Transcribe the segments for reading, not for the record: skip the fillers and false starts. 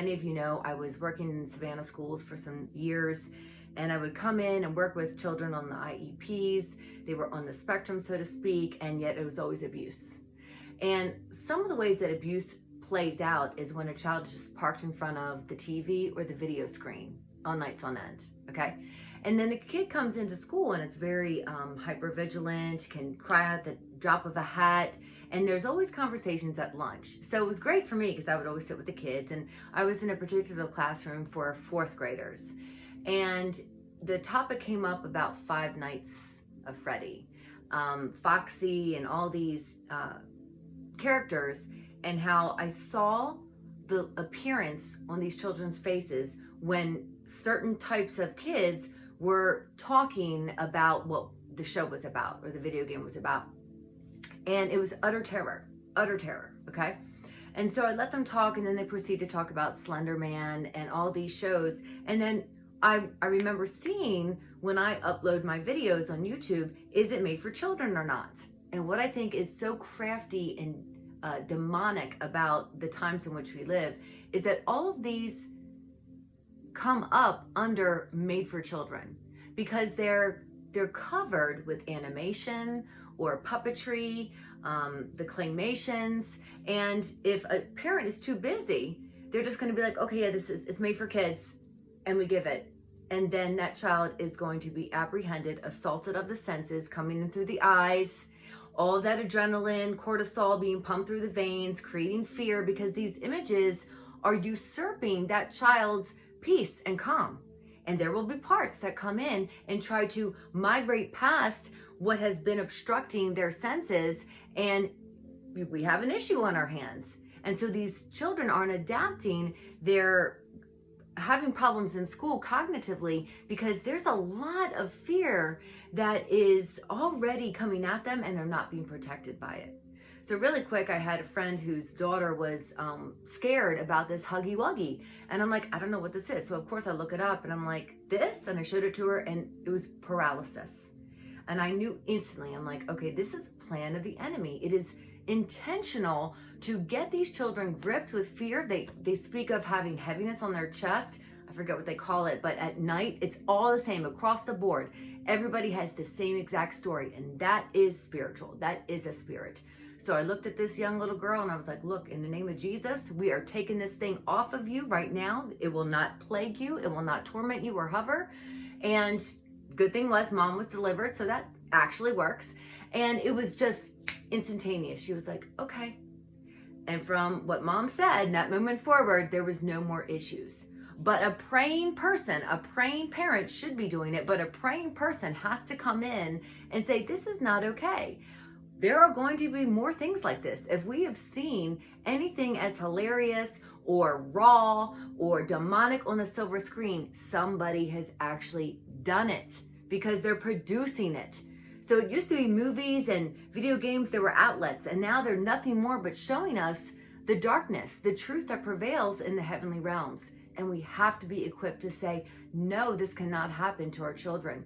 Many of you know I was working in Savannah schools for some years, and I would come in and work with children on the IEPs. They were on the spectrum, so to speak, and yet it was always abuse. And some of the ways that abuse plays out is when a child is just parked in front of the TV or the video screen all nights on end, okay? And then a kid comes into school and it's very hypervigilant, can cry at the drop of a hat, and there's always conversations at lunch. So it was great for me because I would always sit with the kids, and I was in a particular classroom for fourth graders. And the topic came up about Five Nights of Freddy, Foxy, and all these characters, and how I saw the appearance on these children's faces when certain types of kids were talking about what the show was about or the video game was about. And it was utter terror, okay? And so I let them talk, and then they proceed to talk about Slender and all these shows. And then I remember seeing, when I upload my videos on YouTube, is it made for children or not? And what I think is so crafty and demonic about the times in which we live is that all of these come up under made for children because they're covered with animation or puppetry, the claymations. And if a parent is too busy, they're just going to be like, okay, yeah, it's made for kids, and we give it. And then that child is going to be apprehended, assaulted of the senses, coming in through the eyes, all that adrenaline, cortisol being pumped through the veins, creating fear, because these images are usurping that child's peace and calm. And there will be parts that come in and try to migrate past what has been obstructing their senses, and we have an issue on our hands. And so these children aren't adapting. They're having problems in school cognitively because there's a lot of fear that is already coming at them, and they're not being protected by it. So really quick, I had a friend whose daughter was scared about this Huggy Wuggy. And I'm like, I don't know what this is. So of course I look it up, and I'm like, this? And I showed it to her, and it was paralysis. And I knew instantly, I'm like, okay, this is a plan of the enemy. It is intentional to get these children gripped with fear. They speak of having heaviness on their chest. I forget what they call it, but at night, it's all the same across the board. Everybody has the same exact story, and that is spiritual. That is a spirit. So I looked at this young little girl and I was like, look, in the name of Jesus, we are taking this thing off of you right now. It will not plague you. It will not torment you or hover. And good thing was mom was delivered, so that actually works. And it was just instantaneous. She was like, okay. And from what mom said, that moment forward, there was no more issues. But a praying person, a praying parent should be doing it, but a praying person has to come in and say, this is not okay. There are going to be more things like this. If we have seen anything as hilarious or raw or demonic on a silver screen, somebody has actually done it because they're producing it. So it used to be movies and video games, there were outlets, and now they're nothing more but showing us the darkness, the truth that prevails in the heavenly realms. And we have to be equipped to say, no, this cannot happen to our children.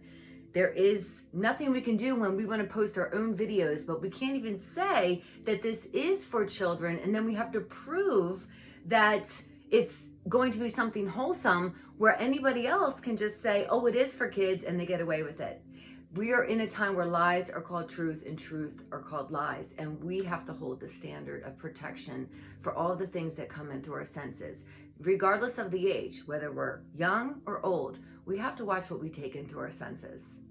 There is nothing we can do when we want to post our own videos, but we can't even say that this is for children, and then we have to prove that it's going to be something wholesome where anybody else can just say, oh, it is for kids, and they get away with it. We are in a time where lies are called truth and truth are called lies, and we have to hold the standard of protection for all the things that come in through our senses. Regardless of the age, whether we're young or old, we have to watch what we take in through our senses.